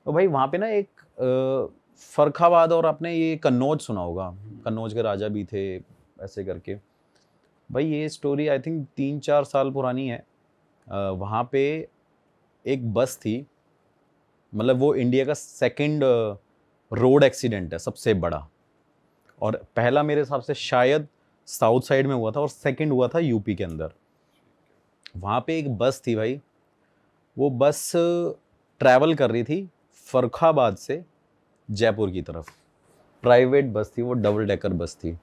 तो भाई वहाँ पे ना एक फर्रुखाबाद, और आपने ये कन्नौज सुना होगा, कन्नौज के राजा भी थे ऐसे करके। भाई ये स्टोरी आई थिंक 3-4 साल पुरानी है। वहाँ पे एक बस थी, मतलब वो इंडिया का सेकंड रोड एक्सीडेंट है सबसे बड़ा, और पहला मेरे हिसाब से शायद साउथ साइड में हुआ था और सेकंड हुआ था यूपी के अंदर। वहाँ पे एक बस थी भाई, वो बस ट्रैवल कर रही थी फर्रुखाबाद से जयपुर की तरफ। प्राइवेट बस थी वो, डबल डेकर बस थी।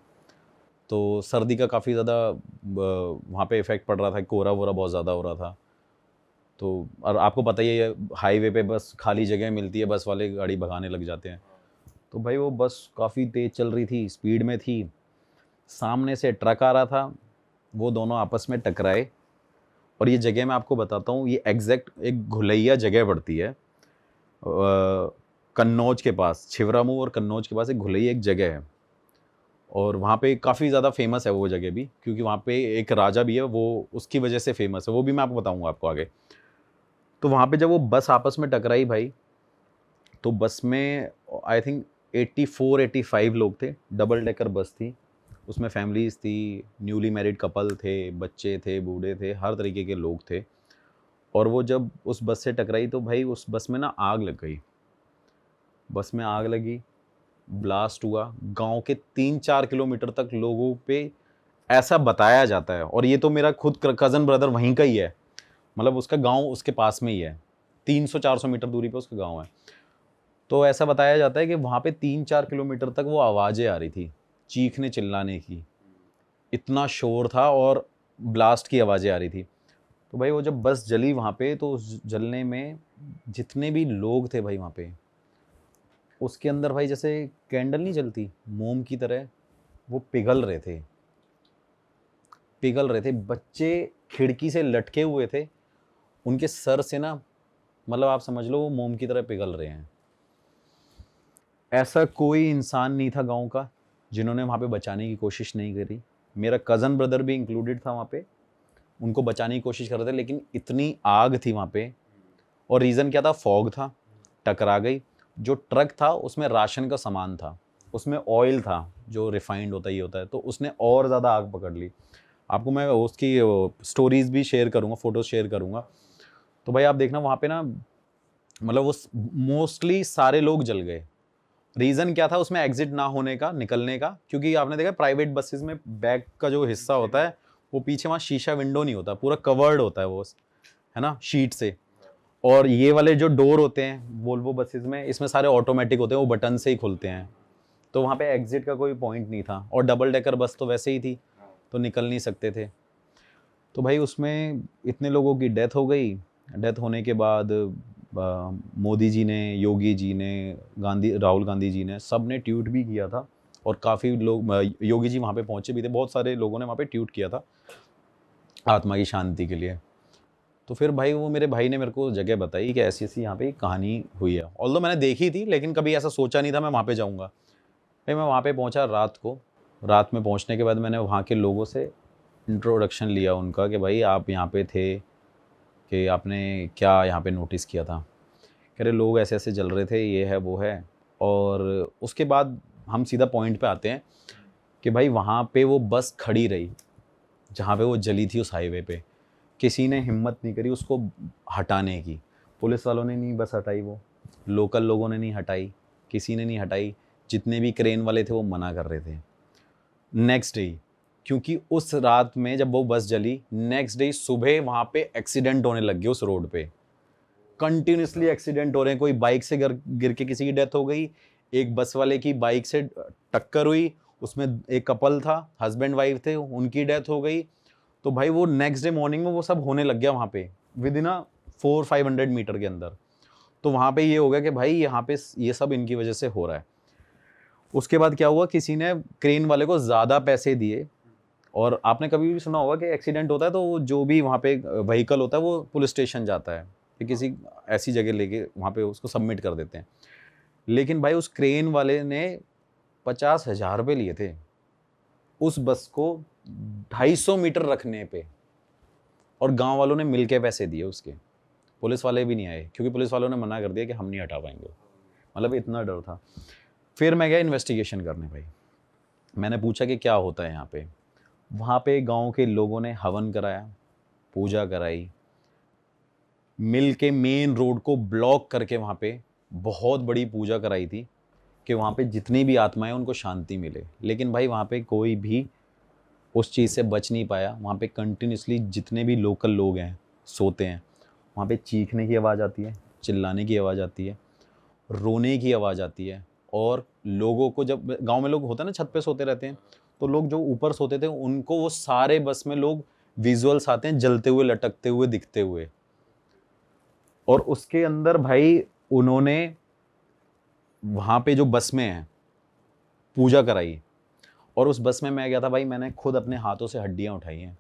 तो सर्दी का काफ़ी ज़्यादा वहाँ पे इफ़ेक्ट पड़ रहा था, कोहरा वोहरा बहुत ज़्यादा हो रहा था। तो और आपको पता ही है हाईवे पे बस खाली जगह मिलती है, बस वाले गाड़ी भगाने लग जाते हैं। तो भाई वो बस काफ़ी तेज़ चल रही थी, स्पीड में थी। सामने से ट्रक आ रहा था, वो दोनों आपस में टकराए। और ये जगह मैं आपको बताता हूँ, ये एग्जैक्ट एक घुलैया जगह पड़ती है कन्नौज के पास, छिबरामऊ और कन्नौज के पास एक घुलैया एक जगह है। और वहाँ पे काफ़ी ज़्यादा फेमस है वो जगह भी, क्योंकि वहाँ पे एक राजा भी है, वो उसकी वजह से फेमस है, वो भी मैं आपको बताऊँगा आपको आगे। तो वहाँ पे जब वो बस आपस में टकराई भाई, तो बस में आई थिंक 84-85 लोग थे, डबल डेकर बस थी। उसमें फैमिलीज़ थी, न्यूली मैरिड कपल थे, बच्चे थे, बूढ़े थे, हर तरीके के लोग थे। और वो जब उस बस से टकराई तो भाई उस बस में ना आग लग गई। बस में आग लगी, ब्लास्ट हुआ, गाँव के 3-4 किलोमीटर तक लोगों पे ऐसा बताया जाता है। और ये तो मेरा खुद कज़न ब्रदर वहीं का ही है, मतलब उसका गाँव उसके पास में ही है, 300-400 मीटर दूरी पे उसका गाँव है। तो ऐसा बताया जाता है कि वहाँ पे 3-4 किलोमीटर तक वो आवाज़ें आ रही थी, चीखने चिल्लाने की, इतना शोर था और ब्लास्ट की आवाज़ें आ रही थी। तो भाई वो जब बस जली वहाँ पे, तो उस जलने में जितने भी लोग थे भाई वहाँ पे, उसके अंदर भाई जैसे कैंडल नहीं जलती मोम की तरह, वो पिघल रहे थे, पिघल रहे थे। बच्चे खिड़की से लटके हुए थे, उनके सर से ना, मतलब आप समझ लो वो मोम की तरह पिघल रहे हैं। ऐसा कोई इंसान नहीं था गाँव का जिन्होंने वहाँ पे बचाने की कोशिश नहीं करी। मेरा कज़न ब्रदर भी इंक्लूडेड था वहाँ पे, उनको बचाने की कोशिश कर रहे थे, लेकिन इतनी आग थी वहाँ पे। और रीज़न क्या था? फॉग था, टकरा गई। जो ट्रक था उसमें राशन का सामान था, उसमें ऑयल था जो रिफाइंड होता ही होता है, तो उसने और ज़्यादा आग पकड़ ली। आपको मैं उसकी स्टोरीज़ भी शेयर करूँगा, फ़ोटोज़ शेयर करूँगा। तो भाई आप देखना वहाँ पे ना, मतलब वो मोस्टली सारे लोग जल गए। रीज़न क्या था उसमें एग्ज़िट ना होने का, निकलने का? क्योंकि आपने देखा प्राइवेट बसेज़ में बैक का जो हिस्सा होता है, वो पीछे वहाँ शीशा विंडो नहीं होता, पूरा कवर्ड होता है वो, है ना? शीट से। और ये वाले जो डोर होते हैं वोल्वो बसेज़ में, इसमें सारे ऑटोमेटिक होते हैं, वो बटन से ही खुलते हैं। तो वहाँ पे एग्ज़िट का कोई पॉइंट नहीं था, और डबल डेकर बस तो वैसे ही थी, तो निकल नहीं सकते थे। तो भाई उसमें इतने लोगों की डेथ हो गई। डेथ होने के बाद मोदी जी ने, योगी जी ने, राहुल गांधी जी ने, सब ने ट्वीट भी किया था। और काफ़ी लोग, योगी जी वहाँ पे पहुँचे भी थे, बहुत सारे लोगों ने वहाँ पे ट्वीट किया था आत्मा की शांति के लिए। तो फिर भाई वो मेरे भाई ने मेरे को जगह बताई कि ऐसी-ऐसी यहाँ पे कहानी हुई है। ऑल्दो मैंने देखी थी, लेकिन कभी ऐसा सोचा नहीं था मैं वहाँ पे जाऊँगा। फिर मैं वहाँ पे पहुँचा रात को। रात में पहुँचने के बाद मैंने वहाँ के लोगों से इंट्रोडक्शन लिया उनका कि भाई आप यहाँ पे थे, कि आपने क्या यहाँ पे नोटिस किया था? कह रहे लोग ऐसे-ऐसे जल रहे थे, ये है, वो है। और उसके बाद हम सीधा पॉइंट पे आते हैं कि भाई वहाँ पे वो बस खड़ी रही, जहाँ पे वो जली थी उस हाईवे पे। किसी ने हिम्मत नहीं करी उसको हटाने की। पुलिस वालों ने नहीं बस हटाई वो, लोकल लोगों ने नहीं हटाई, किसी ने नहीं हटाई। जितने भी क्रेन वाले थे वो मना कर रहे थे। नेक्स्ट डे, क्योंकि उस रात में जब वो बस जली, नेक्स्ट डे सुबह वहाँ पे एक्सीडेंट होने लग गए उस रोड पे। कंटिन्यूअसली एक्सीडेंट हो रहे हैं। कोई बाइक से गिर गिर के किसी की डेथ हो गई, एक बस वाले की बाइक से टक्कर हुई, उसमें एक कपल था, हस्बैंड वाइफ थे, उनकी डेथ हो गई। तो भाई वो नेक्स्ट डे मॉर्निंग में वो सब होने लग गया वहाँ पे, विद इन अ 400-500 मीटर के अंदर। तो वहाँ पे ये हो गया कि भाई यहाँ पे ये सब इनकी वजह से हो रहा है। उसके बाद क्या हुआ, किसी ने क्रेन वाले को ज़्यादा पैसे दिए। और आपने कभी भी सुना होगा कि एक्सीडेंट होता है तो वो जो भी वहाँ पे व्हीकल होता है वो पुलिस स्टेशन जाता है, कि किसी ऐसी जगह लेके वहाँ पे उसको सबमिट कर देते हैं। लेकिन भाई उस क्रेन वाले ने 50,000 रुपये लिए थे उस बस को 250 मीटर रखने पे, और गांव वालों ने मिलके पैसे दिए उसके। पुलिस वाले भी नहीं आए क्योंकि पुलिस वालों ने मना कर दिया कि हम नहीं हटा पाएंगे, मतलब इतना डर था। फिर मैं गया इन्वेस्टिगेशन करने भाई, मैंने पूछा कि क्या होता है यहाँ पे। वहाँ पे गांव के लोगों ने हवन कराया, पूजा कराई, मिल के मेन रोड को ब्लॉक करके वहाँ पे बहुत बड़ी पूजा कराई थी कि वहाँ पे जितनी भी आत्माएं उनको शांति मिले। लेकिन भाई वहाँ पे कोई भी उस चीज़ से बच नहीं पाया। वहाँ पे कंटिन्यूसली जितने भी लोकल लोग हैं सोते हैं, वहाँ पे चीखने की आवाज़ आती है, चिल्लाने की आवाज़ आती है, रोने की आवाज़ आती है। और लोगों को, जब गांव में लोग होते हैं ना छत पे सोते रहते हैं, तो लोग जो ऊपर सोते थे उनको वो सारे बस में लोग विजुअल्स आते हैं जलते हुए, लटकते हुए, दिखते हुए। और उसके अंदर भाई उन्होंने वहाँ पे जो बस में है पूजा कराई, और उस बस में मैं गया था भाई, मैंने खुद अपने हाथों से हड्डियाँ उठाई हैं।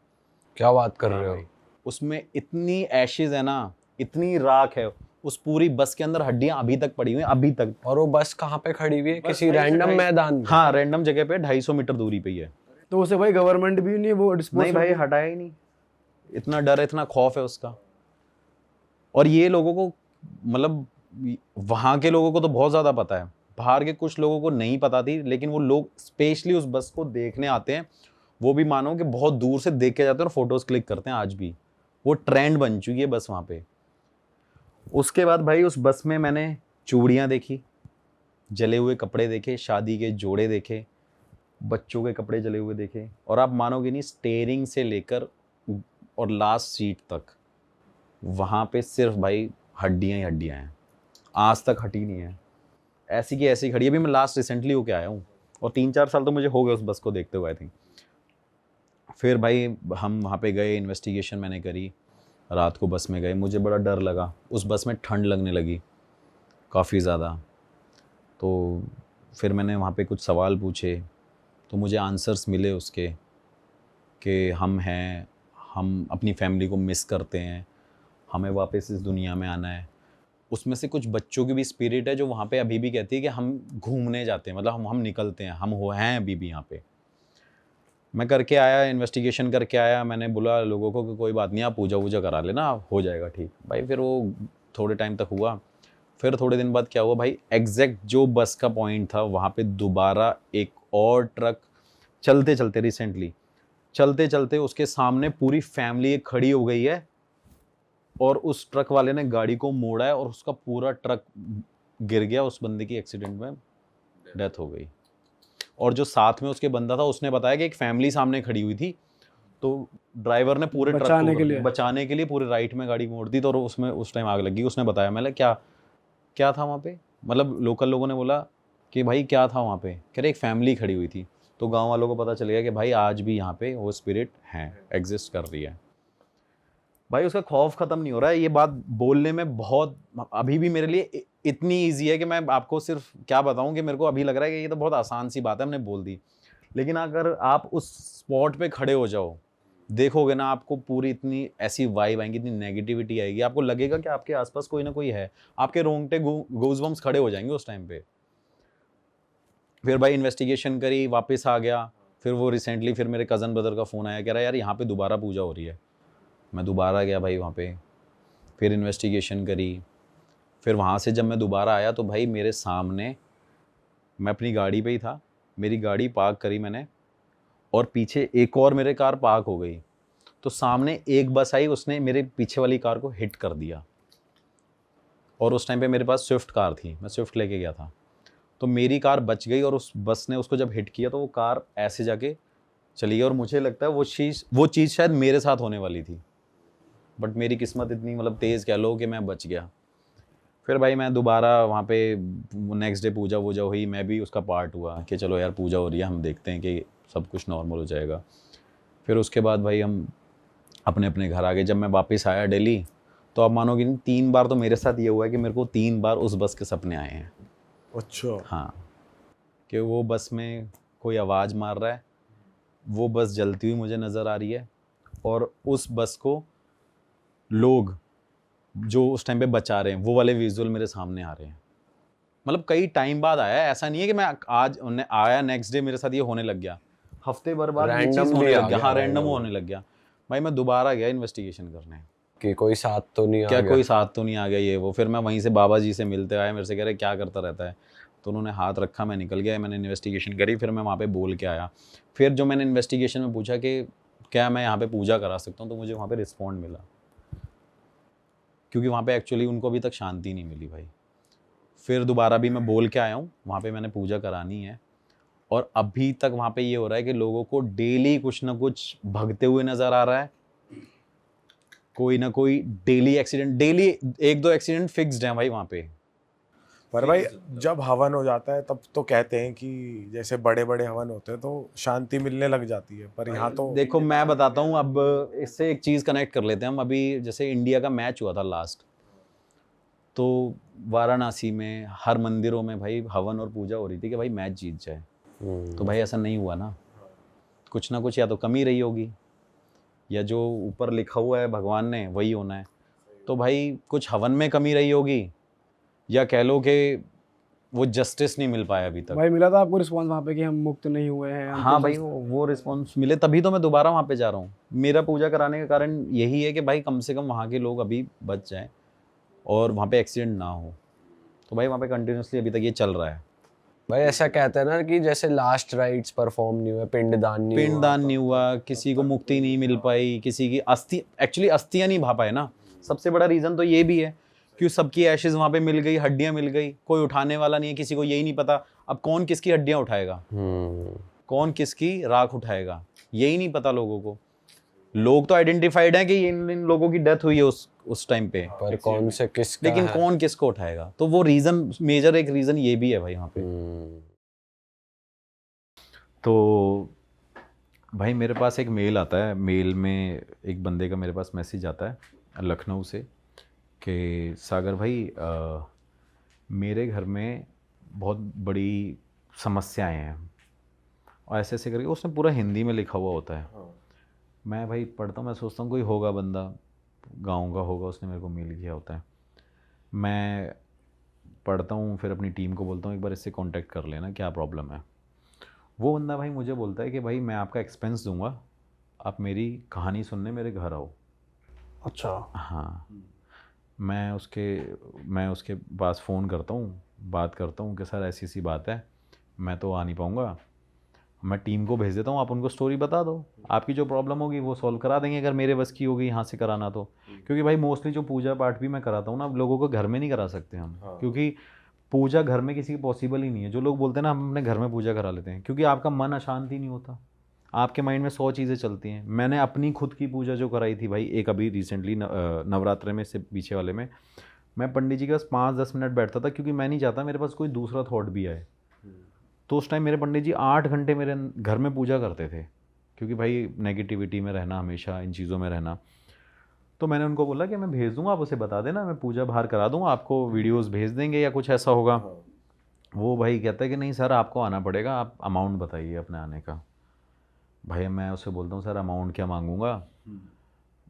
क्या बात कर रहे हो? उसमें इतनी एशेज है ना, इतनी राख है उस पूरी बस के अंदर, हड्डियां अभी तक पड़ी हुई हैं, अभी तक। और वो बस कहाँ पे खड़ी हुई है? किसी रैंडम मैदान में? हाँ, रैंडम जगह पे 250 मीटर दूरी पे ही है। तो उसे भाई गवर्नमेंट भी नहीं वो नहीं भाई, हटाया ही नहीं, इतना डर, इतना खौफ है उसका। और ये लोगों को, मतलब वहां के लोगों को तो बहुत ज्यादा पता है, बाहर के कुछ लोगों को नहीं पता थी। लेकिन वो लोग स्पेशली उस बस को देखने आते हैं, वो भी मानो कि बहुत दूर से देख के जाते हैं और फोटोज क्लिक करते हैं। आज भी वो ट्रेंड बन चुकी है बस वहां पे। उसके बाद भाई उस बस में मैंने चूड़ियाँ देखी, जले हुए कपड़े देखे, शादी के जोड़े देखे, बच्चों के कपड़े जले हुए देखे। और आप मानोगे नहीं, स्टेयरिंग से लेकर और लास्ट सीट तक वहाँ पे सिर्फ भाई हड्डियाँ ही हड्डियाँ हैं, आज तक हटी नहीं है, ऐसी की ऐसी खड़ी है। अभी मैं लास्ट रिसेंटली होके आया हूँ, और 3-4 साल तो मुझे हो गए उस बस को देखते हुए आई थिंक। फिर भाई हम वहाँ पे गए, इन्वेस्टिगेशन मैंने करी, रात को बस में गए। मुझे बड़ा डर लगा, उस बस में ठंड लगने लगी काफ़ी ज़्यादा। तो फिर मैंने वहाँ पे कुछ सवाल पूछे, तो मुझे आंसर्स मिले उसके कि हम हैं, हम अपनी फैमिली को मिस करते हैं, हमें वापस इस दुनिया में आना है। उसमें से कुछ बच्चों की भी स्पिरिट है जो वहाँ पे अभी भी कहती है कि हम घूमने जाते हैं, मतलब हम निकलते हैं, हम हो हैं अभी भी यहाँ पे। मैं करके आया, इन्वेस्टिगेशन करके आया। मैंने बोला लोगों को कि कोई बात नहीं, आप पूजा वूजा करा लेना, हो जाएगा ठीक भाई। फिर वो थोड़े टाइम तक हुआ। फिर थोड़े दिन बाद क्या हुआ भाई, एग्जैक्ट जो बस का पॉइंट था वहाँ पे दोबारा एक और ट्रक चलते चलते, रिसेंटली चलते चलते उसके सामने पूरी फैमिली एक खड़ी हो गई है, और उस ट्रक वाले ने गाड़ी को मोड़ा है और उसका पूरा ट्रक गिर गया। उस बंदे की एक्सीडेंट में डेथ हो गई। और जो साथ में उसके बंदा था उसने बताया कि एक फैमिली सामने खड़ी हुई थी, तो ड्राइवर ने पूरे ट्रक को बचाने के लिए पूरे राइट में गाड़ी मोड़ दी, तो उसमें उस टाइम आग लगी। उसने बताया, मैंने क्या था वहाँ पे, मतलब लोकल लोगों ने बोला कि भाई क्या था वहाँ पे, कह रहे एक फैमिली खड़ी हुई थी। तो गांव वालों को पता चल गया कि भाई आज भी यहाँ पे वो स्पिरिट है, एग्जिस्ट कर रही है। भाई उसका खौफ ख़त्म नहीं हो रहा है। ये बात बोलने में बहुत, अभी भी मेरे लिए इतनी ईजी है कि मैं आपको सिर्फ क्या बताऊं कि मेरे को अभी लग रहा है कि ये तो बहुत आसान सी बात है, हमने बोल दी। लेकिन अगर आप उस स्पॉट पे खड़े हो जाओ, देखोगे ना, आपको पूरी इतनी ऐसी वाइब आएंगी, इतनी नेगेटिविटी आएगी, आपको लगेगा कि आपके आसपास कोई ना कोई है, आपके रोंगटे गूज़बम्स खड़े हो जाएंगे उस टाइम पे। फिर भाई इन्वेस्टिगेशन करी, वापस आ गया। फिर वो रिसेंटली फिर मेरे कज़न ब्रदर का फ़ोन आया, कह रहा है यार यहाँ पे दोबारा पूजा हो रही है। मैं दोबारा गया भाई वहाँ पे, फिर इन्वेस्टिगेशन करी। फिर वहाँ से जब मैं दोबारा आया तो भाई मेरे सामने, मैं अपनी गाड़ी पे ही था, मेरी गाड़ी पार्क करी मैंने, और पीछे एक और मेरे कार पार्क हो गई। तो सामने एक बस आई, उसने मेरे पीछे वाली कार को हिट कर दिया। और उस टाइम पे मेरे पास स्विफ्ट कार थी, मैं स्विफ्ट लेके गया था। तो मेरी कार बच गई, और उस बस ने उसको जब हिट किया तो वो कार ऐसे जाके चली गई। और मुझे लगता है वो चीज़ शायद मेरे साथ होने वाली थी, बट मेरी किस्मत इतनी मतलब तेज़ कह लो कि मैं बच गया। फिर भाई मैं दोबारा वहाँ पे नेक्स्ट डे पूजा वूजा हुई, मैं भी उसका पार्ट हुआ कि चलो यार पूजा हो रही है, हम देखते हैं कि सब कुछ नॉर्मल हो जाएगा। फिर उसके बाद भाई हम अपने अपने घर आ गए। जब मैं वापस आया दिल्ली, तो आप मानोगे नहीं, 3 बार तो मेरे साथ ये हुआ है कि मेरे को 3 बार उस बस के सपने आए हैं। अच्छा। हाँ, कि वो बस में कोई आवाज़ मार रहा है, वो बस जलती हुई मुझे नज़र आ रही है, और उस बस को लोग जो उस टाइम पे बचा रहे हैं, वो वाले विजुअल मेरे सामने आ रहे हैं। मतलब कई टाइम बाद आया है, ऐसा नहीं है कि मैं आज आया नेक्स्ट डे मेरे साथ ये होने लग गया, हफ्ते भर बाद ये चीज़ होने लग गया। हाँ, रैंडम होने लग गया। भाई मैं दोबारा गया इन्वेस्टिगेशन करने, कि कोई साथ तो नहीं आ क्या गया? कोई साथ तो नहीं आ गया ये वो। फिर मैं वहीं से बाबा जी से मिलते आए, मेरे से कह रहे क्या करता रहता है, तो उन्होंने हाथ रखा, मैं निकल गया, मैंने इन्वेस्टिगेशन करी, फिर मैं वहाँ पे बोल के आया। फिर जो मैंने इन्वेस्टिगेशन में पूछा कि क्या मैं यहाँ पे पूजा करा सकता हूँ, तो मुझे वहाँ पे रिस्पॉन्ड मिला, क्योंकि वहाँ पे एक्चुअली उनको अभी तक शांति नहीं मिली भाई। फिर दोबारा भी मैं बोल के आया हूँ, वहाँ पे मैंने पूजा करानी है, और अभी तक वहाँ पे ये हो रहा है कि लोगों को डेली कुछ ना कुछ भगते हुए नज़र आ रहा है, कोई ना कोई daily accident, daily 1-2 accident fixed हैं भाई वहाँ पे। पर भाई जब हवन हो जाता है तब तो कहते हैं कि जैसे बड़े बड़े हवन होते हैं तो शांति मिलने लग जाती है, पर यहाँ तो देखो मैं बताता हूँ, अब इससे एक चीज़ कनेक्ट कर लेते हैं हम। अभी जैसे इंडिया का मैच हुआ था लास्ट, तो वाराणसी में हर मंदिरों में भाई हवन और पूजा हो रही थी कि भाई मैच जीत जाए। तो भाई ऐसा नहीं हुआ ना, कुछ ना कुछ या तो कमी रही होगी, या जो ऊपर लिखा हुआ है भगवान ने वही होना है। तो भाई कुछ हवन में कमी रही होगी, या कह लो कि वो जस्टिस नहीं मिल पाया अभी तक। भाई मिला था आपको रिस्पांस वहाँ पे कि हम मुक्त नहीं हुए हैं? हम हाँ तो भाई, वो रिस्पॉन्स मिले, तभी तो मैं दोबारा वहाँ पे जा रहा हूँ। मेरा पूजा कराने का कारण यही है कि भाई कम से कम वहाँ के लोग अभी बच जाएं और वहाँ पे एक्सीडेंट ना हो। तो भाई वहाँ पे कंटिन्यूसली अभी तक ये चल रहा है। भाई ऐसा कहते हैं ना कि जैसे लास्ट राइट्स परफॉर्म नहीं हुए, पिंडदान नहीं हुआ। पिंडदान नहीं हुआ, किसी को मुक्ति नहीं मिल पाई, किसी की अस्थि, एक्चुअली अस्थियाँ नहीं भा पाए ना। सबसे बड़ा रीज़न तो ये भी है कि सबकी एशेज वहाँ पे मिल गई, हड्डियाँ मिल गई, कोई उठाने वाला नहीं है, किसी को यही नहीं पता अब कौन किसकी हड्डियाँ उठाएगा, कौन किसकी राख उठाएगा, यही नहीं पता लोगों को। लोग तो आइडेंटिफाइड हैं कि इन लोगों की डेथ हुई है उस टाइम पे, पर कौन से किसका लेकिन है? कौन किसको उठाएगा। तो वो रीज़न, मेजर एक रीज़न ये भी है भाई वहाँ पे। तो भाई मेरे पास एक मेल आता है, मेल में एक बंदे का मेरे पास मैसेज आता है लखनऊ से कि सागर भाई मेरे घर में बहुत बड़ी समस्याएं हैं, और ऐसे ऐसे करके उसने पूरा हिंदी में लिखा हुआ होता है। मैं भाई पढ़ता हूँ, मैं सोचता हूँ कोई होगा बंदा, गांव का होगा, उसने मेरे को मेल किया होता है। मैं पढ़ता हूँ, फिर अपनी टीम को बोलता हूँ एक बार इससे कांटेक्ट कर लेना, क्या प्रॉब्लम है। वो बंदा भाई मुझे बोलता है कि भाई मैं आपका एक्सपेंस दूंगा, आप मेरी कहानी सुनने मेरे घर आओ। अच्छा। हाँ, मैं उसके पास फ़ोन करता हूँ, बात करता हूँ कि सर ऐसी ऐसी बात है, मैं तो आ नहीं पाऊँगा। मैं टीम को भेज देता हूँ, आप उनको स्टोरी बता दो, आपकी जो प्रॉब्लम होगी वो सॉल्व करा देंगे, अगर मेरे बस की होगी यहाँ से कराना तो। क्योंकि भाई मोस्टली जो पूजा पाठ भी मैं कराता हूँ ना, अब लोगों को घर में नहीं करा सकते हम, क्योंकि पूजा घर में किसी की पॉसिबल ही नहीं है। जो लोग बोलते हैं ना हम अपने घर में पूजा करा लेते हैं, क्योंकि आपका मन अशांत ही नहीं होता, आपके माइंड में 100 चीज़ें चलती हैं। मैंने अपनी खुद की पूजा जो कराई थी भाई, एक अभी रिसेंटली नवरात्रे में से पीछे वाले में, मैं पंडित जी के पास 5-10 मिनट बैठता था, क्योंकि मैं नहीं चाहता मेरे पास कोई दूसरा थॉट भी आए। तो उस टाइम मेरे पंडित जी 8 घंटे मेरे घर में पूजा करते थे, क्योंकि भाई नेगेटिविटी में रहना, हमेशा इन चीज़ों में रहना। तो मैंने उनको बोला कि मैं भेज दूंगा, आप उसे बता देना, मैं पूजा बाहर करा दूंगा, आपको वीडियोस भेज देंगे या कुछ ऐसा होगा। वो भाई कहता है कि नहीं सर आपको आना पड़ेगा, आप अमाउंट बताइए अपने आने का। भाई मैं उससे बोलता हूँ सर अमाउंट क्या मांगूंगा,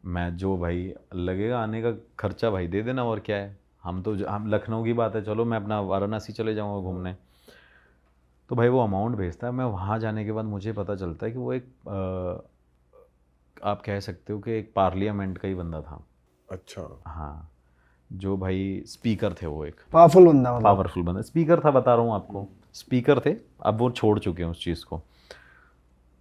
मैं जो भाई लगेगा आने का खर्चा भाई दे देना, और क्या है। हम लखनऊ की बात है, चलो मैं अपना वाराणसी चले जाऊँगा घूमने। तो भाई वो अमाउंट भेजता है, मैं वहाँ जाने के बाद मुझे पता चलता है कि वो एक आप कह सकते हो कि एक पार्लियामेंट का ही बंदा था। अच्छा। हाँ, जो भाई स्पीकर थे, वो एक पावरफुल बंदा मतलब। पावरफुल बंदा स्पीकर था, बता रहा हूँ आपको, स्पीकर थे, अब वो छोड़ चुके हैं उस चीज़ को।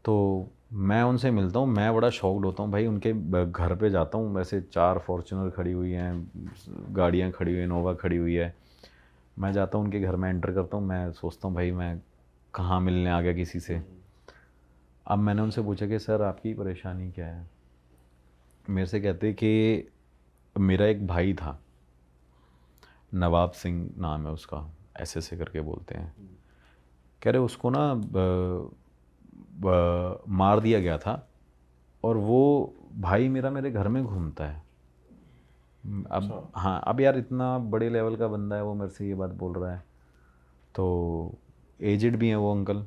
तो मैं उनसे मिलता हूँ, मैं बड़ा शॉक्ड होता हूँ भाई। उनके घर पे जाता हूँ, वैसे 4 फॉर्च्यूनर खड़ी हुई हैं, गाड़ियाँ खड़ी हुई हैं, इनोवा खड़ी हुई है। मैं जाता हूँ उनके घर में, एंटर करता हूँ, मैं सोचता हूँ भाई मैं कहाँ मिलने आ गया किसी से। अब मैंने उनसे पूछा कि सर आपकी परेशानी क्या है। मेरे से कहते कि मेरा एक भाई था, नवाब सिंह नाम है उसका, ऐसे करके बोलते हैं। कह रहे उसको ना मार दिया गया था, और वो भाई मेरा मेरे घर में घूमता है। अब हाँ, अब यार इतना बड़े लेवल का बंदा है वो, मेरे से ये बात बोल रहा है, तो एजिड भी हैं वो अंकल।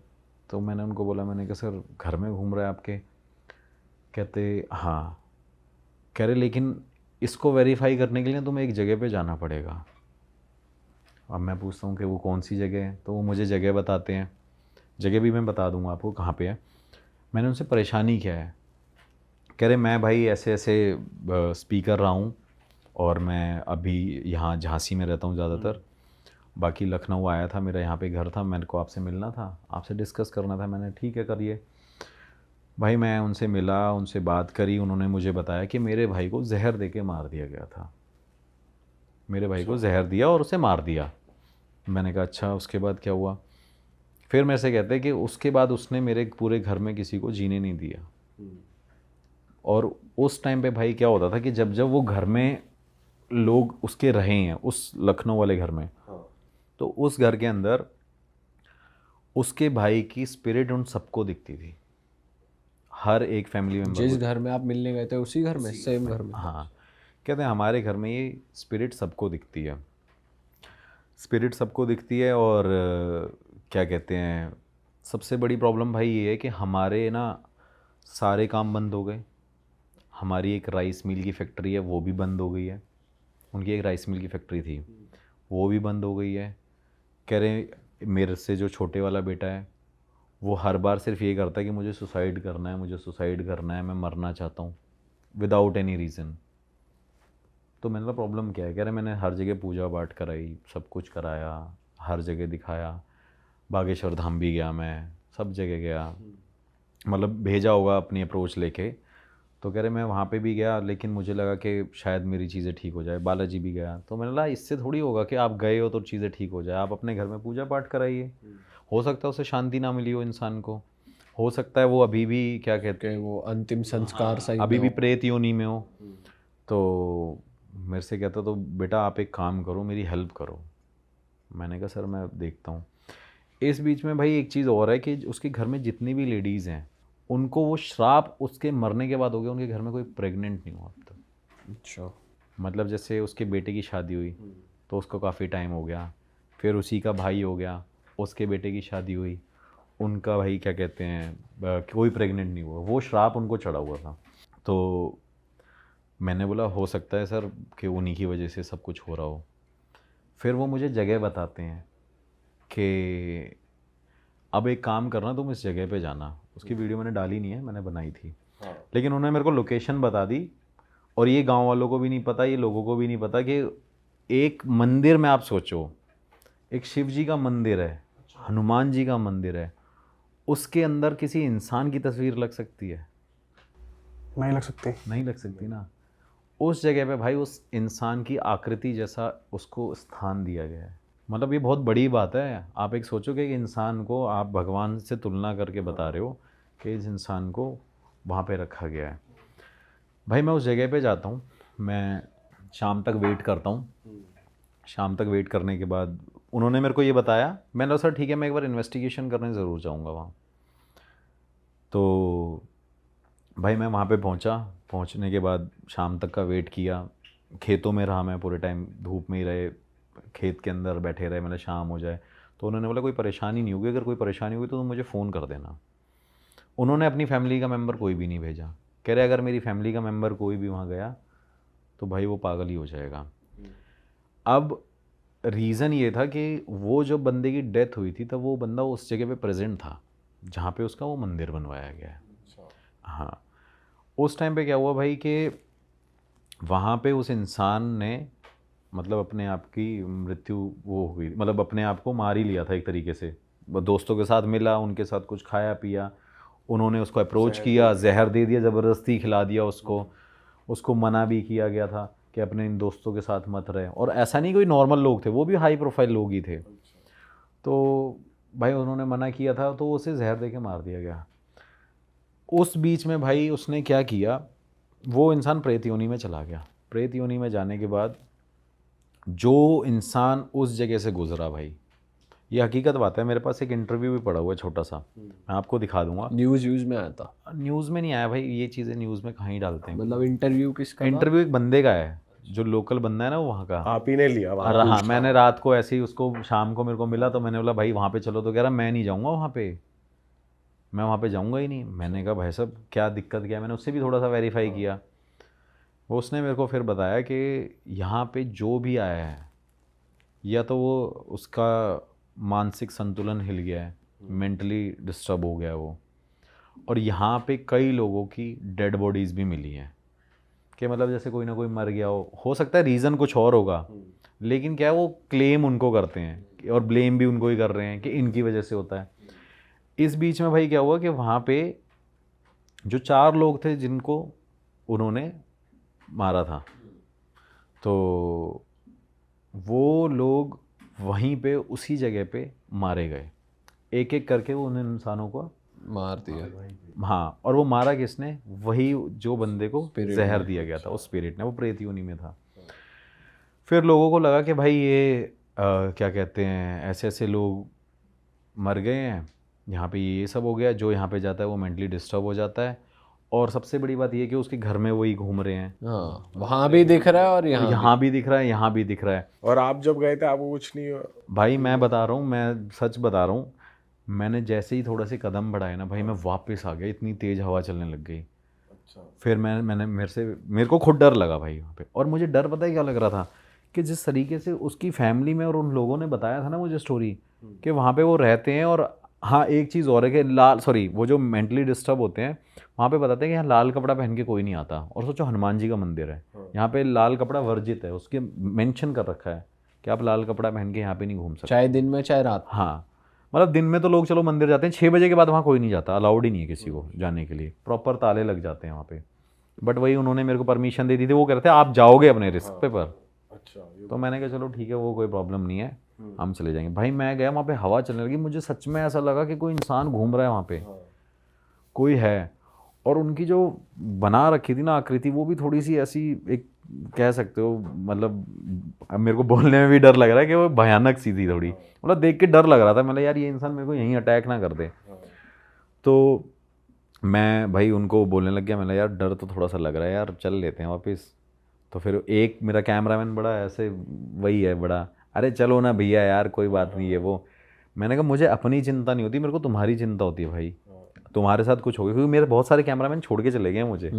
तो मैंने उनको बोला, मैंने कहा सर घर में घूम रहा है आपके। कहते हाँ। कह रहे लेकिन इसको वेरीफाई करने के लिए तुम्हें एक जगह पे जाना पड़ेगा। अब मैं पूछता हूँ कि वो कौन सी जगह है, तो वो मुझे जगह बताते हैं। जगह भी मैं बता दूँगा आपको कहाँ पे है। मैंने उनसे परेशानी क्या है, कह रहे मैं भाई ऐसे ऐसे स्पीक कर रहा हूँ और मैं अभी यहाँ झांसी में रहता हूँ ज़्यादातर, बाकी लखनऊ आया था, मेरा यहाँ पे घर था, मेरे को आपसे मिलना था, आपसे डिस्कस करना था। मैंने ठीक है करिए। भाई मैं उनसे मिला, उनसे बात करी, उन्होंने मुझे बताया कि मेरे भाई को जहर दे के मार दिया गया था। मेरे भाई को जहर दिया और उसे मार दिया। मैंने कहा अच्छा, उसके बाद क्या हुआ? फिर मेरे से कहते हैं कि उसके बाद उसने मेरे पूरे घर में किसी को जीने नहीं दिया। और उस टाइम पे भाई क्या होता था कि जब जब वो घर में लोग उसके रहे हैं, उस लखनऊ वाले घर में, तो उस घर के अंदर उसके भाई की स्पिरिट उन सबको दिखती थी, हर एक फैमिली मेम्बर जिस को। घर में आप मिलने गए थे उसी घर में, सेम घर में? हाँ, कहते हैं हमारे घर में ये स्पिरिट सबको दिखती है, स्पिरिट सबको दिखती है। और क्या कहते हैं, सबसे बड़ी प्रॉब्लम भाई ये है कि हमारे ना सारे काम बंद हो गए। हमारी एक राइस मिल की फैक्ट्री है, वो भी बंद हो गई है। उनकी एक राइस मिल की फैक्ट्री थी, वो भी बंद हो गई है। कह रहे मेरे से जो छोटे वाला बेटा है वो हर बार सिर्फ ये करता है कि मुझे सुसाइड करना है, मुझे सुसाइड करना है, मैं मरना चाहता हूँ, विदाउट एनी रीज़न। तो मैंने कहा प्रॉब्लम क्या है? कह रहे मैंने हर जगह पूजा पाठ कराई, सब कुछ कराया, हर जगह दिखाया, बागेश्वर धाम भी गया, मैं सब जगह गया, मतलब भेजा होगा अपनी अप्रोच लेके। तो कह रहे मैं वहाँ पे भी गया, लेकिन मुझे लगा कि शायद मेरी चीज़ें ठीक हो जाए। बालाजी भी गया, तो मैंने कहा इससे थोड़ी होगा कि आप गए हो तो चीज़ें ठीक हो जाए। आप अपने घर में पूजा पाठ कराइए, हो सकता है उसे शांति ना मिली हो इंसान को, हो सकता है वो अभी भी क्या कहते हैं, कि वो अंतिम संस्कार सही अभी ना भी हो। प्रेत योनि में हो। तो मेरे से कहता तो बेटा आप एक काम करो, मेरी हेल्प करो। मैंने कहा सर मैं देखता हूँ। इस बीच में भाई एक चीज़ और है कि उसके घर में जितनी भी लेडीज़ हैं उनको वो श्राप उसके मरने के बाद हो गया, उनके घर में कोई प्रेग्नेंट नहीं हुआ अब तक। अच्छा। मतलब जैसे उसके बेटे की शादी हुई तो उसको काफ़ी टाइम हो गया, फिर उसी का भाई हो गया, उसके बेटे की शादी हुई, उनका भाई क्या कहते हैं कोई प्रेग्नेंट नहीं हुआ, वो श्राप उनको चढ़ा हुआ था। तो मैंने बोला हो सकता है सर कि उन्हीं की वजह से सब कुछ हो रहा हो। फिर वो मुझे जगह बताते हैं कि अब एक काम करना, तुम इस जगह पे जाना। उसकी वीडियो मैंने डाली नहीं है, मैंने बनाई थी, लेकिन उन्होंने मेरे को लोकेशन बता दी। और ये गांव वालों को भी नहीं पता, ये लोगों को भी नहीं पता कि एक मंदिर में आप सोचो, एक शिव जी का मंदिर है, हनुमान जी का मंदिर है, उसके अंदर किसी इंसान की तस्वीर लग सकती है? नहीं लग सकती। नहीं लग सकती ना। उस जगह पे भाई उस इंसान की आकृति जैसा उसको स्थान दिया गया है। मतलब ये बहुत बड़ी बात है। आप एक सोचो कि एक इंसान को आप भगवान से तुलना करके बता रहे हो कि इस इंसान को वहाँ पे रखा गया है। भाई मैं उस जगह पे जाता हूँ, मैं शाम तक वेट करता हूँ। शाम तक वेट करने के बाद उन्होंने मेरे को ये बताया, मैंने कहा सर ठीक है मैं एक बार इन्वेस्टिगेशन करने ज़रूर जाऊँगा वहाँ। तो भाई मैं वहाँ पे पहुँचा, पहुँचने के बाद शाम तक का वेट किया, खेतों में रहा मैं पूरे टाइम, धूप में ही रहे, खेत के अंदर बैठे रहे, मतलब शाम हो जाए। तो उन्होंने बोला कोई परेशानी नहीं होगी, अगर कोई परेशानी हुई तो तुम मुझे फ़ोन कर देना। उन्होंने अपनी फैमिली का मेंबर कोई भी नहीं भेजा। कह रहे अगर मेरी फैमिली का मेंबर कोई भी वहाँ गया तो भाई वो पागल ही हो जाएगा। अब रीज़न ये था कि वो जो बंदे की डेथ हुई थी तब वो बंदा उस जगह पे प्रेजेंट था जहाँ पे उसका वो मंदिर बनवाया गया है। हाँ, उस टाइम पे क्या हुआ भाई कि वहाँ पे उस इंसान ने मतलब अपने आप की मृत्यु वो हो गई, मतलब अपने आप को मार ही लिया था एक तरीके से। वो दोस्तों के साथ मिला, उनके साथ कुछ खाया पिया, उन्होंने उसको अप्रोच किया, जहर दे दिया, ज़बरदस्ती खिला दिया उसको। उसको मना भी किया गया था कि अपने इन दोस्तों के साथ मत रहे। और ऐसा नहीं कोई नॉर्मल लोग थे, वो भी हाई प्रोफाइल लोग ही थे। तो भाई उन्होंने मना किया था तो उसे जहर दे के मार दिया गया। उस बीच में भाई उसने क्या किया, वो इंसान प्रेत योनि में चला गया। प्रेत योनि में जाने के बाद जो इंसान उस जगह से गुजरा भाई, ये हकीकत बात है, मेरे पास एक इंटरव्यू भी पड़ा हुआ है छोटा सा, मैं आपको दिखा दूंगा। न्यूज़ में आया था? न्यूज़ में नहीं आया भाई, ये चीज़ें न्यूज़ में कहाँ ही डालते हैं। मतलब इंटरव्यू किसका था? इंटरव्यू एक बंदे का है जो लोकल बंदा है ना, वो वहाँ का। आप ही ने लिया वहाँ? और हाँ, मैंने रात को ऐसे ही उसको, शाम को मेरे को मिला तो मैंने बोला भाई वहाँ पे चलो, तो कह रहा मैं नहीं जाऊँगा वहाँ पे, मैं वहाँ पे जाऊँगा ही नहीं। मैंने कहा भाई साहब क्या दिक्कत क्या है, मैंने उससे भी थोड़ा सा वेरीफाई किया। वो उसने मेरे को फिर बताया कि यहाँ पे जो भी आया है या तो वो उसका मानसिक संतुलन हिल गया है, मेंटली डिस्टर्ब हो गया है वो, और यहाँ पे कई लोगों की डेड बॉडीज़ भी मिली हैं कि मतलब जैसे कोई ना कोई मर गया हो सकता है रीज़न कुछ और होगा, लेकिन क्या है वो क्लेम उनको करते हैं और ब्लेम भी उनको ही कर रहे हैं कि इनकी वजह से होता है। इस बीच में भाई क्या हुआ कि वहाँ पे जो 4 लोग थे जिनको उन्होंने मारा था, तो वो लोग वहीं पे उसी जगह पे मारे गए, एक एक करके वो उन इंसानों को मार दिया। हाँ, और वो मारा किसने? वही जो बंदे को Spirit जहर ने। दिया गया था, उस स्पिरिट ने, वो प्रेत योनि में था। फिर लोगों को लगा कि भाई ये क्या कहते हैं, ऐसे ऐसे लोग मर गए हैं, यहाँ पे ये सब हो गया, जो यहाँ पे जाता है वो मेंटली डिस्टर्ब हो जाता है, और सबसे बड़ी बात ये कि उसके घर में वही घूम रहे हैं, हाँ, वहाँ भी दिख रहा है और यहाँ भी दिख रहा है, यहाँ भी दिख रहा है। और आप जब गए थे आपको कुछ नहीं हुआ? भाई मैं बता रहा हूँ, मैं सच बता रहा हूँ, मैंने जैसे ही थोड़ा से कदम बढ़ाए ना भाई, मैं वापस आ गया, इतनी तेज़ हवा चलने लग गई। फिर मैंने मेरे को खुद डर लगा भाई वहाँ पे। और मुझे डर पता है क्या लग रहा था कि जिस तरीके से उसकी फैमिली में और उन लोगों ने बताया था ना मुझे स्टोरी कि वहाँ पे वो रहते हैं, और हाँ एक चीज़ और है कि वो जो मेंटली डिस्टर्ब होते हैं वहाँ पे बताते हैं कि यहाँ लाल कपड़ा पहन के कोई नहीं आता। और सोचो हनुमान जी का मंदिर है, यहाँ पे लाल कपड़ा वर्जित है, उसके मेंशन कर रखा है कि आप लाल कपड़ा पहन के यहाँ पे नहीं घूम सकते, चाहे दिन में चाहे रात। हाँ, मतलब दिन में तो लोग चलो मंदिर जाते हैं, 6 बजे के बाद वहाँ कोई नहीं जाता, अलाउड ही नहीं है किसी को जाने के लिए, प्रॉपर ताले लग जाते हैं वहाँ पे। बट वही उन्होंने मेरे को परमिशन दे दी थी, वो कह रहे थे आप जाओगे अपने रिस्क पे पर। अच्छा, तो मैंने कहा चलो ठीक है, वो कोई प्रॉब्लम नहीं है, हम चले जाएंगे। भाई मैं गया वहाँ पे, हवा चलने लगी, मुझे सच में ऐसा लगा कि कोई इंसान घूम रहा है वहाँ पे, कोई है। और उनकी जो बना रखी थी ना आकृति, वो भी थोड़ी सी ऐसी, एक कह सकते हो मतलब, अब मेरे को बोलने में भी डर लग रहा है कि वो भयानक सी थी थोड़ी, मतलब देख के डर लग रहा था, मतलब यार ये इंसान मेरे को यहीं अटैक ना कर दे। तो मैं भाई उनको बोलने लग गया, मैंने यार डर तो थोड़ा सा लग रहा है यार, चल लेते हैं वापस। तो फिर एक मेरा कैमरामैन बड़ा ऐसे वही है बड़ा, अरे चलो ना भैया यार कोई बात नहीं है वो। मैंने कहा मुझे अपनी चिंता नहीं होती, मेरे को तुम्हारी चिंता होती है भाई, तुम्हारे साथ कुछ हो गया, क्योंकि मेरे बहुत सारे कैमरामैन छोड़ के चले गए मुझे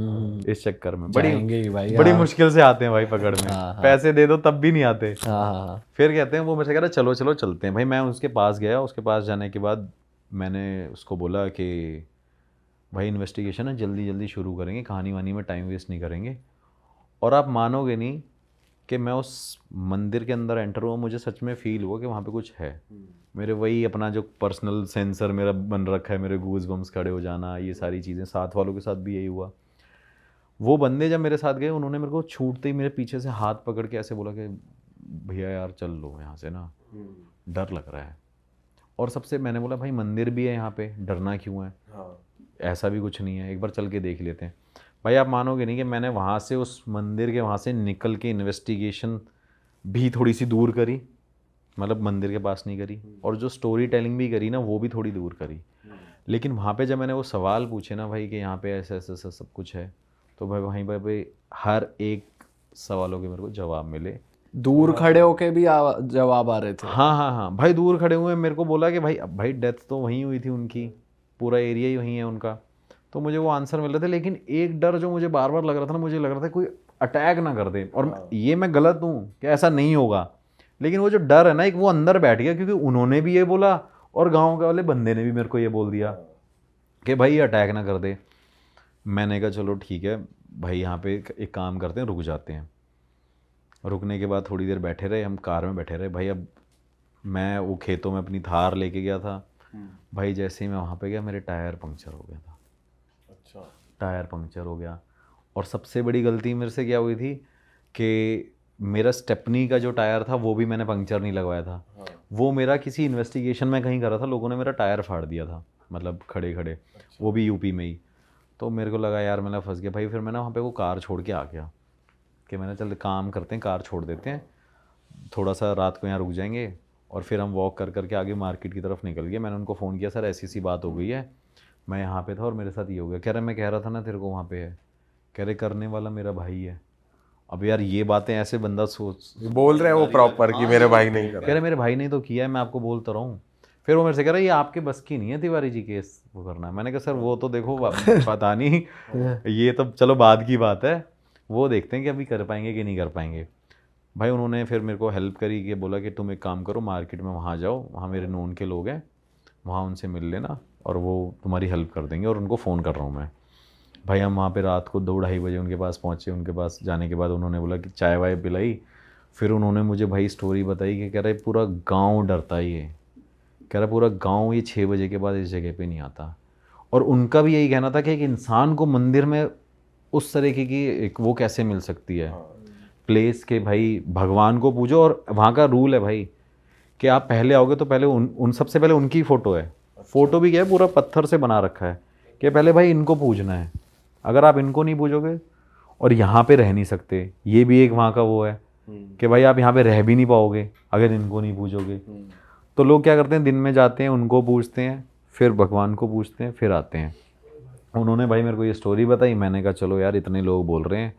इस चक्कर में। जाएंगे ही भाई, बड़ी हाँ। मुश्किल से आते हैं भाई पकड़ में, पैसे दे दो तब भी नहीं आते। हाँ। फिर कहते हैं, वो मुझसे कह रहा चलो चलो चलते हैं। भाई मैं उसके पास गया, उसके पास जाने के बाद मैंने उसको बोला कि भाई इन्वेस्टिगेशन है, जल्दी जल्दी शुरू करेंगे, कहानी वानी में टाइम वेस्ट नहीं करेंगे। और आप मानोगे नहीं कि मैं उस मंदिर के अंदर एंटर हुआ, मुझे सच में फील हुआ कि वहाँ पे कुछ है। मेरे वही अपना जो पर्सनल सेंसर मेरा बन रखा है, मेरे गूज बम्स खड़े हो जाना, ये सारी चीज़ें, साथ वालों के साथ भी यही हुआ। वो बंदे जब मेरे साथ गए, उन्होंने मेरे को छूटते ही मेरे पीछे से हाथ पकड़ के ऐसे बोला कि भैया यार चल लो यहाँ से ना, डर लग रहा है। और सबसे मैंने बोला भाई मंदिर भी है यहाँ पे, डरना क्यों है, ऐसा भी कुछ नहीं है, एक बार चल के देख लेते हैं। भाई आप मानोगे नहीं कि मैंने वहाँ से, उस मंदिर के वहाँ से निकल के इन्वेस्टिगेशन भी थोड़ी सी दूर करी, मतलब मंदिर के पास नहीं करी, और जो स्टोरी टेलिंग भी करी ना वो भी थोड़ी दूर करी। लेकिन वहाँ पे जब मैंने वो सवाल पूछे ना भाई कि यहाँ पे ऐसा ऐसा ऐसा सब कुछ है, तो भाई वहीं पे हर एक सवालों के मेरे को जवाब मिले। दूर खड़े होके भी जवाब आ रहे थे। हाँ भाई दूर खड़े हुए मेरे को बोला कि भाई अब भाई डेथ तो वहीं हुई थी उनकी, पूरा एरिया ही वहीं है उनका, तो मुझे वो आंसर मिल रहे थे। लेकिन एक डर जो मुझे बार बार लग रहा था ना, मुझे लग रहा था कोई अटैक ना कर दे। और ये मैं गलत हूँ कि ऐसा नहीं होगा, लेकिन वो जो डर है ना एक, वो अंदर बैठ गया, क्योंकि उन्होंने भी ये बोला और गाँव के वाले बंदे ने भी मेरे को ये बोल दिया कि भाई अटैक ना कर दे। मैंने कहा चलो ठीक है भाई, यहाँ पे एक काम करते हैं, रुक जाते हैं। रुकने के बाद थोड़ी देर बैठे रहे, हम कार में बैठे रहे भाई। अब मैं वो खेतों में अपनी थार लेके गया था भाई, जैसे ही मैं वहाँ पे गया मेरे टायर पंक्चर हो गया था। अच्छा, टायर पंक्चर हो गया। और सबसे बड़ी गलती मेरे से क्या हुई थी कि मेरा स्टेपनी का जो टायर था वो भी मैंने पंक्चर नहीं लगवाया था। वो मेरा किसी इन्वेस्टिगेशन में कहीं करा था, लोगों ने मेरा टायर फाड़ दिया था, मतलब खड़े खड़े, वो भी यूपी में ही। तो मेरे को लगा यार मैं फंस गया भाई। फिर मैंने वहाँ पे वो कार छोड़ के आ गया कि मैंने चल काम करते हैं, कार छोड़ देते हैं, थोड़ा सा रात को यहाँ रुक जाएंगे और फिर हम वॉक कर करके आगे मार्केट की तरफ निकल गए। मैंने उनको फ़ोन किया, सर ऐसी सी बात हो गई है, मैं यहाँ पे था और मेरे साथ ये हो गया। कह रहे मैं कह रहा था ना तेरे को वहाँ पे है, कह रहे करने वाला मेरा भाई है। अब यार ये बातें ऐसे बंदा सोच बोल रहे हैं वो प्रॉपर कि मेरे भाई नहीं कर कह रहे मेरे भाई ने तो किया है, मैं आपको बोलता रहा हूँ। फिर वो मेरे से कह रहा है ये आपके बस की नहीं है तिवारी जी केस वो करना। मैंने कहा सर वो तो देखो पता नहीं, ये तो चलो बाद की बात है, वो देखते हैं कि अभी कर पाएंगे कि नहीं कर पाएंगे। भाई उन्होंने फिर मेरे को हेल्प करी कि बोला कि तुम एक काम करो, मार्केट में वहाँ जाओ, वहाँ मेरे नोन के लोग हैं, वहाँ उनसे मिल लेना, और वो तुम्हारी हेल्प कर देंगे, और उनको फ़ोन कर रहा हूँ मैं। भाई हम वहाँ पे रात को 2-2:30 बजे उनके पास पहुँचे। उनके पास जाने के बाद उन्होंने बोला कि चाय वाय पिलाई। फिर उन्होंने मुझे भाई स्टोरी बताई कि कह रहे पूरा गांव डरता ही है, कह रहा पूरा गांव ये 6 बजे के बाद इस जगह पे नहीं आता। और उनका भी यही कहना था कि एक इंसान को मंदिर में उस तरीके की एक वो कैसे मिल सकती है प्लेस के, भाई भगवान को पूजो। और वहाँ का रूल है भाई कि आप पहले आओगे तो पहले उन सबसे पहले उनकी फ़ोटो है, फ़ोटो भी क्या है पूरा पत्थर से बना रखा है कि पहले भाई इनको पूजना है। अगर आप इनको नहीं पूजोगे और यहाँ पे रह नहीं सकते, ये भी एक वहाँ का वो है कि भाई आप यहाँ पे रह भी नहीं पाओगे अगर इनको नहीं पूजोगे। तो लोग क्या करते हैं, दिन में जाते हैं, उनको पूजते हैं, फिर भगवान को पूजते हैं, फिर आते हैं। उन्होंने भाई मेरे को ये स्टोरी बताई। मैंने कहा चलो यार इतने लोग बोल रहे हैं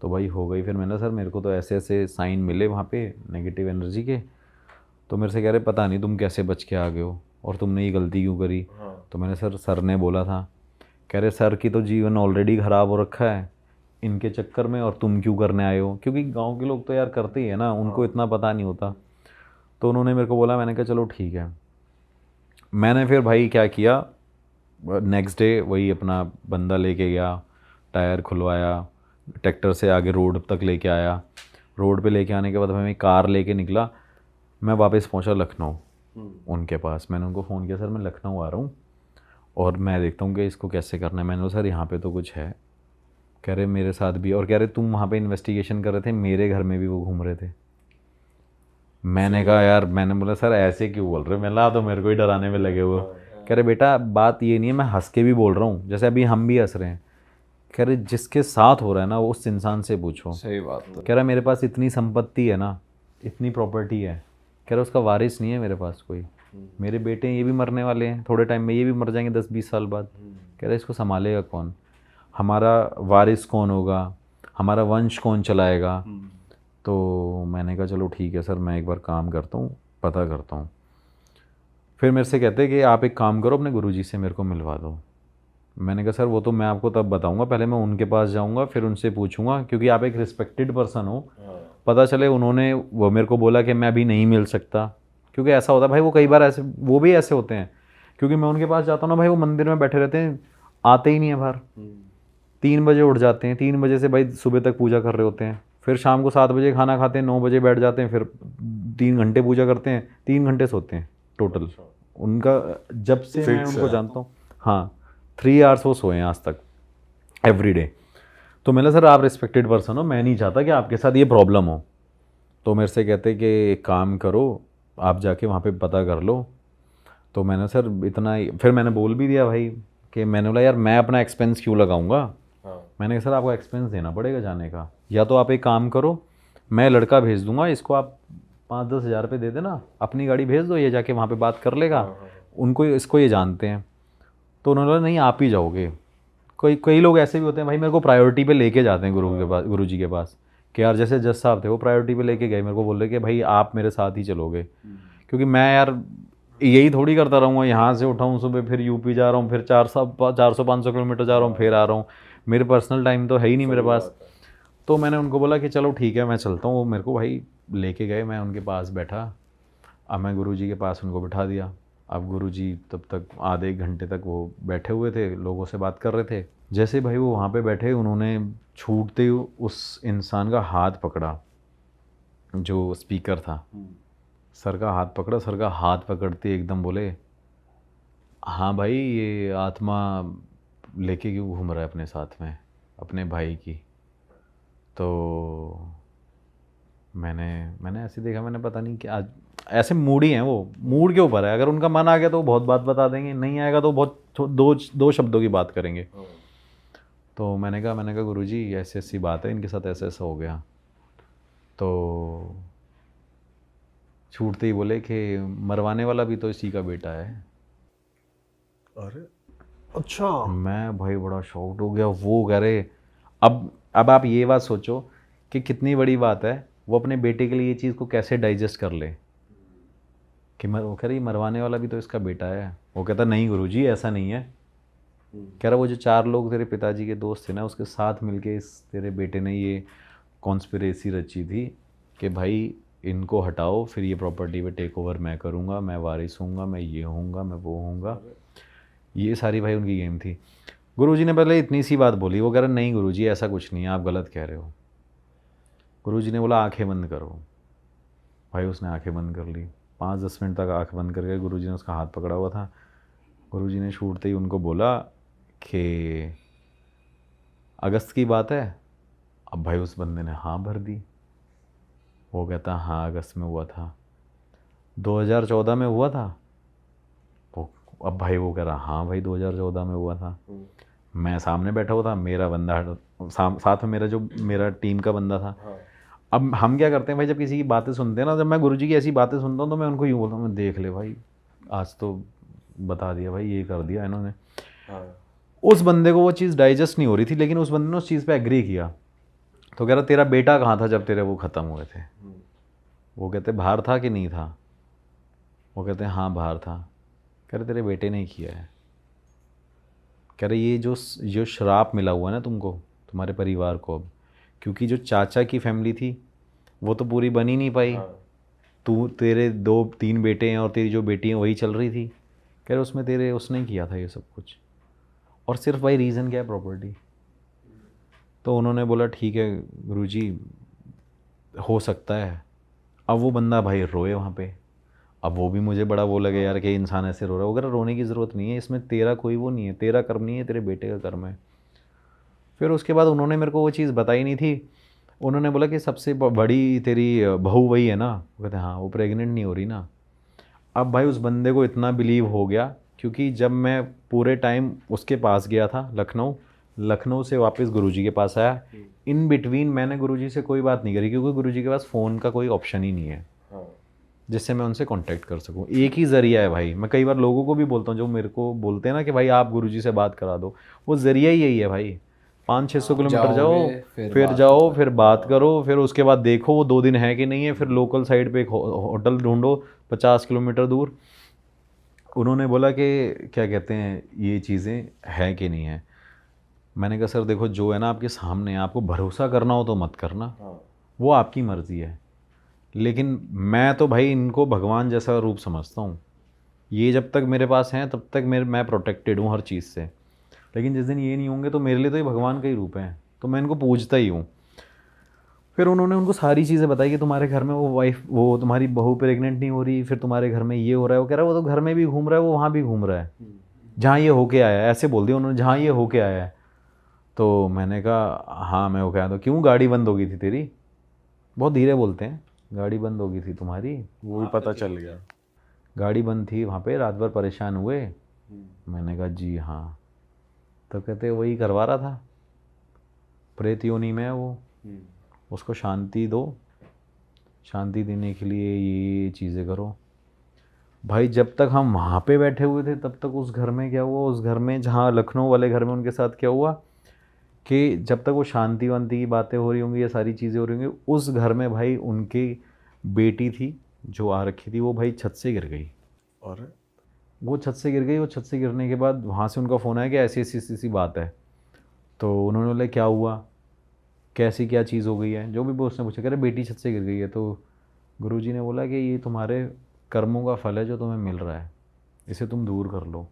तो भाई हो गई। फिर मैंने सर मेरे को तो ऐसे ऐसे साइन मिले वहाँ पे नेगेटिव एनर्जी के। तो मेरे से कह रहे पता नहीं तुम कैसे बच के आ गए हो और तुमने ये गलती क्यों करी। तो मैंने सर ने बोला था, कह रहे सर की तो जीवन ऑलरेडी ख़राब हो रखा है इनके चक्कर में, और तुम क्यों करने आए हो, क्योंकि गांव के लोग तो यार करते ही है ना, उनको इतना पता नहीं होता। तो उन्होंने मेरे को बोला, मैंने कहा चलो ठीक है। मैंने फिर भाई क्या किया, नेक्स्ट डे वही अपना बंदा लेके गया, टायर खुलवाया, ट्रैक्टर से आगे रोड तक लेके आया। रोड पे लेके आने के बाद मैं कार लेके निकला। मैं वापस पहुंचा लखनऊ उनके पास। मैंने उनको फ़ोन किया, सर मैं लखनऊ आ रहा हूँ और मैं देखता हूँ कि इसको कैसे करना है। मैंने बोला सर यहाँ पे तो कुछ है। कह रहे मेरे साथ भी, और कह रहे तुम वहाँ पे इन्वेस्टिगेशन कर रहे थे, मेरे घर में भी वो घूम रहे थे। मैंने कहा यार, मैंने बोला सर ऐसे क्यों बोल रहे हो, मैं तो मेरे को ही डराने में लगे हुए। कह रहे बेटा बात ये नहीं है, मैं हंस के भी बोल रहा हूँ, जैसे अभी हम भी हंस रहे हैं। कह रहे जिसके साथ हो रहा है ना वो उस इंसान से पूछो। सही बात है। कह रहा मेरे पास इतनी संपत्ति है ना, इतनी प्रॉपर्टी है, कह रहा उसका वारिस नहीं है मेरे पास कोई। मेरे बेटे ये भी मरने वाले हैं थोड़े टाइम में, ये भी मर जाएंगे 10-20 साल बाद। कह रहे इसको संभालेगा कौन, हमारा वारिस कौन होगा, हमारा वंश कौन चलाएगा। तो मैंने कहा चलो ठीक है सर, मैं एक बार काम करता हूँ, पता करता हूँ। फिर मेरे से कहते कि आप एक काम करो, अपने गुरुजी से मेरे को मिलवा दो। मैंने कहा सर वो तो मैं आपको तब बताऊंगा, पहले मैं उनके पास जाऊंगा, फिर उनसे पूछूंगा, क्योंकि आप एक रिस्पेक्टेड पर्सन हो। पता चले उन्होंने वो मेरे को बोला कि मैं अभी नहीं मिल सकता, क्योंकि ऐसा होता है भाई, वो कई बार ऐसे वो भी ऐसे होते हैं। क्योंकि मैं उनके पास जाता हूँ ना भाई, वो मंदिर में बैठे रहते हैं, आते ही नहीं है बाहर। 3 बजे उठ जाते हैं, 3 बजे से भाई सुबह तक पूजा कर रहे होते हैं, फिर शाम को 7 बजे खाना खाते हैं, 9 बजे बैठ जाते हैं, फिर 3 घंटे पूजा करते हैं, 3 घंटे सोते हैं टोटल उनका। जब से मैं उनको जानता हूँ, हाँ 3 आवर्स वो सोए हैं आज तक एवरी डे। तो मैंने सर आप रिस्पेक्टेड पर्सन हो, मैं नहीं चाहता कि आपके साथ ये प्रॉब्लम हो। तो मेरे से कहते कि एक काम करो, आप जाके वहाँ पे पता कर लो। तो मैंने सर इतना ही, फिर मैंने बोल भी दिया भाई कि मैंने बोला यार मैं अपना एक्सपेंस क्यों लगाऊंगा। मैंने कहा सर आपको एक्सपेंस देना पड़ेगा जाने का, या तो आप एक काम करो, मैं लड़का भेज दूंगा, इसको आप 5-10 हज़ार रुपये दे देना, अपनी गाड़ी भेज दो, ये जाके वहाँ पे बात कर लेगा, उनको इसको ये जानते हैं। तो उन्होंने बोला नहीं आप ही जाओगे। कई लोग ऐसे भी होते हैं भाई, मेरे को प्रायोरिटी पे लेके जाते हैं गुरु जी के पास, कि यार जैसे जज साहब थे वो प्रायोरिटी पे लेके गए, मेरे को बोल रहे कि भाई आप मेरे साथ ही चलोगे। क्योंकि मैं यार यही थोड़ी करता रहूँगा, यहाँ से उठाऊँ सुबह, फिर यूपी जा रहा हूँ, फिर 400-500 किलोमीटर जा रहा हूँ, फिर आ रहा हूँ, मेरे पर्सनल टाइम तो है ही नहीं मेरे पास। तो मैंने उनको बोला कि चलो ठीक है मैं चलता हूँ। वो मेरे को भाई लेके गए, मैं उनके पास बैठा। अब मैं गुरुजी के पास उनको बिठा दिया। अब गुरुजी तब तक आधे 1 घंटे तक वो बैठे हुए थे, लोगों से बात कर रहे थे। जैसे भाई वो वहाँ पे बैठे, उन्होंने छूटते ही उस इंसान का हाथ पकड़ा जो स्पीकर था, सर का हाथ पकड़ा। सर का हाथ पकड़ते एकदम बोले, हाँ भाई ये आत्मा लेके क्यों घूम रहा है अपने साथ में, अपने भाई की। तो मैंने ऐसे देखा, मैंने पता नहीं क्या, ऐसे मूडी हैं वो, मूड के ऊपर है। अगर उनका मन आ गया तो बहुत बात बता देंगे, नहीं आएगा तो बहुत दो शब्दों की बात करेंगे। तो मैंने कहा गुरुजी ऐसी ऐसी बात है, इनके साथ ऐसा ऐसा हो गया। तो छूटते ही बोले कि मरवाने वाला भी तो इसी का बेटा है। अरे अच्छा। मैं भाई बड़ा शॉक्ड हो गया। वो कह रहे अब आप ये बात सोचो कि कितनी बड़ी बात है, वो अपने बेटे के लिए ये चीज़ को कैसे डाइजेस्ट कर ले कि वो कह रही मरवाने वाला भी तो इसका बेटा है। वो कहता नहीं गुरुजी ऐसा नहीं है। कह रहा वो जो 4 लोग तेरे पिताजी के दोस्त थे ना, उसके साथ मिलके इस तेरे बेटे ने ये कॉन्स्पिरेसी रची थी कि भाई इनको हटाओ, फिर ये प्रॉपर्टी पे टेक ओवर मैं करूँगा, मैं वारिस हूँगा, मैं ये हूँगा, मैं वो हूँगा। ये सारी भाई उनकी गेम थी। गुरुजी ने पहले इतनी सी बात बोली, वो कह रहे नहीं गुरुजी ऐसा कुछ नहीं है, आप गलत कह रहे हो। गुरुजी ने बोला आंखें बंद करो। भाई उसने आंखें बंद कर ली, 5-10 मिनट तक आंख बंद करके गुरुजी ने उसका हाथ पकड़ा हुआ था। गुरुजी ने छूटते ही उनको बोला कि अगस्त की बात है। अब भाई उस बंदे ने हाँ भर दी। वो कहता हाँ अगस्त में हुआ था, 2014 में हुआ था। वो अब भाई वो कह रहा हाँ भाई 2014 में हुआ था। मैं सामने बैठा हुआ था, मेरा बंदा साथ में मेरा टीम का बंदा था। अब हम क्या करते हैं भाई, जब किसी की बातें सुनते हैं ना, जब मैं गुरुजी की ऐसी बातें सुनता हूँ तो मैं उनको यूँ बोलता हूँ, मैं देख ले भाई आज तो बता दिया भाई, ये कर दिया इन्होंने। उस बंदे को वो चीज़ डाइजेस्ट नहीं हो रही थी, लेकिन उस बंदे ने उस चीज़ पे एग्री किया। तो कह रहा तेरा बेटा कहाँ था जब तेरे वो ख़त्म हुए थे? वो कहते बाहर था कि नहीं था? वो कहते हैं हाँ बाहर था। कह रहे तेरे बेटे ने ही किया है। कह रहे ये जो श्राप मिला हुआ है ना तुमको, तुम्हारे परिवार को, अब क्योंकि जो चाचा की फैमिली थी वो तो पूरी बन ही नहीं पाई। तेरे 2-3 बेटे हैं और तेरी जो बेटी है वही चल रही थी। कह रहे उसमें उसने ही किया था ये सब कुछ। और सिर्फ भाई रीज़न क्या है? प्रॉपर्टी। तो उन्होंने बोला ठीक है गुरुजी हो सकता है। अब वो बंदा भाई रोए वहाँ पे। अब वो भी मुझे बड़ा वो लगे यार कि इंसान ऐसे रो रहा है वगैरह। रोने की ज़रूरत नहीं है, इसमें तेरा कोई वो नहीं है, तेरा कर्म नहीं है, तेरे बेटे का कर्म है। फिर उसके बाद उन्होंने मेरे को वो चीज़ बताई नहीं थी। उन्होंने बोला कि सबसे बड़ी तेरी बहू वही है ना? वो कहते हाँ, वो प्रेग्नेंट नहीं हो रही ना। अब भाई उस बंदे को इतना बिलीव हो गया, क्योंकि जब मैं पूरे टाइम उसके पास गया था लखनऊ से वापस गुरुजी के पास आया, इन बिटवीन मैंने गुरुजी से कोई बात नहीं करी, क्योंकि गुरुजी के पास फ़ोन का कोई ऑप्शन ही नहीं है जिससे मैं उनसे कांटेक्ट कर सकूं। एक ही ज़रिया है भाई। मैं कई बार लोगों को भी बोलता हूँ जो मेरे को बोलते हैं ना कि भाई आप गुरुजी से बात करा दो, वो ज़रिया ही यही है भाई। 500-600 किलोमीटर जाओ, फिर बात करो, फिर उसके बाद देखो वो 2 दिन है कि नहीं है, फिर लोकल साइड पे एक होटल ढूंढो 50 किलोमीटर दूर। उन्होंने बोला कि क्या कहते हैं ये चीज़ें हैं कि नहीं है। मैंने कहा सर देखो जो है ना आपके सामने है, आपको भरोसा करना हो तो मत करना, वो आपकी मर्ज़ी है। लेकिन मैं तो भाई इनको भगवान जैसा रूप समझता हूँ। ये जब तक मेरे पास हैं तब तक मैं प्रोटेक्टेड हूँ हर चीज़ से। लेकिन जिस दिन ये नहीं होंगे तो मेरे लिए तो ये भगवान का ही रूप है, तो मैं इनको पूजता ही हूँ। फिर उन्होंने उनको सारी चीज़ें बताई कि तुम्हारे घर में वो तुम्हारी बहू प्रेग्नेंट नहीं हो रही, फिर तुम्हारे घर में ये हो रहा है। वो कह रहा है वो तो घर में भी घूम रहा है, वो वहाँ भी घूम रहा है जहाँ ये होके आया है। ऐसे बोल दिया उन्होंने, जहाँ ये होके आया है। तो मैंने कहा हाँ मैं होके आया। तो क्यों गाड़ी बंद हो गई थी तेरी? बहुत धीरे बोलते हैं। गाड़ी बंद हो गई थी तुम्हारी, वो भी पता चल गया। गाड़ी बंद थी वहाँ पे, रात भर परेशान हुए। मैंने कहा जी हाँ। तो कहते वही करवा रहा था, प्रेत योनि में है वो, उसको शांति दो, शांति देने के लिए ये चीज़ें करो। भाई जब तक हम वहाँ पे बैठे हुए थे तब तक उस घर में क्या हुआ, उस घर में जहाँ लखनऊ वाले घर में उनके साथ क्या हुआ कि जब तक वो शांति वांति की बातें हो रही होंगी, ये सारी चीज़ें हो रही होंगी, उस घर में भाई उनकी बेटी थी जो आ रखी थी, वो भाई छत से गिर गई। और वो छत से गिर गई। वो छत से गिरने के बाद वहाँ से उनका फ़ोन आया कि ऐसी ऐसी ऐसी बात है। तो उन्होंने बोला क्या हुआ, कैसी क्या चीज़ हो गई है, जो भी वो उसने पूछा। कह रहे बेटी छत से गिर गई है। तो गुरुजी ने बोला कि ये तुम्हारे कर्मों का फल है जो तुम्हें मिल रहा है, इसे तुम दूर कर लो।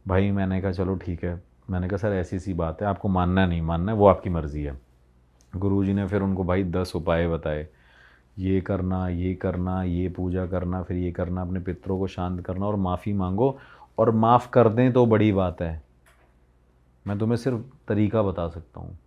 भाई मैंने कहा चलो ठीक है। मैंने कहा सर ऐसी सी बात है, आपको मानना है नहीं मानना है वो आपकी मर्ज़ी है। गुरुजी ने फिर उनको भाई 10 उपाय बताए, ये करना, ये करना, ये पूजा करना, फिर ये करना, अपने पितरों को शांत करना और माफ़ी मांगो, और माफ़ कर दें तो बड़ी बात है। मैं तुम्हें सिर्फ तरीका बता सकता हूँ।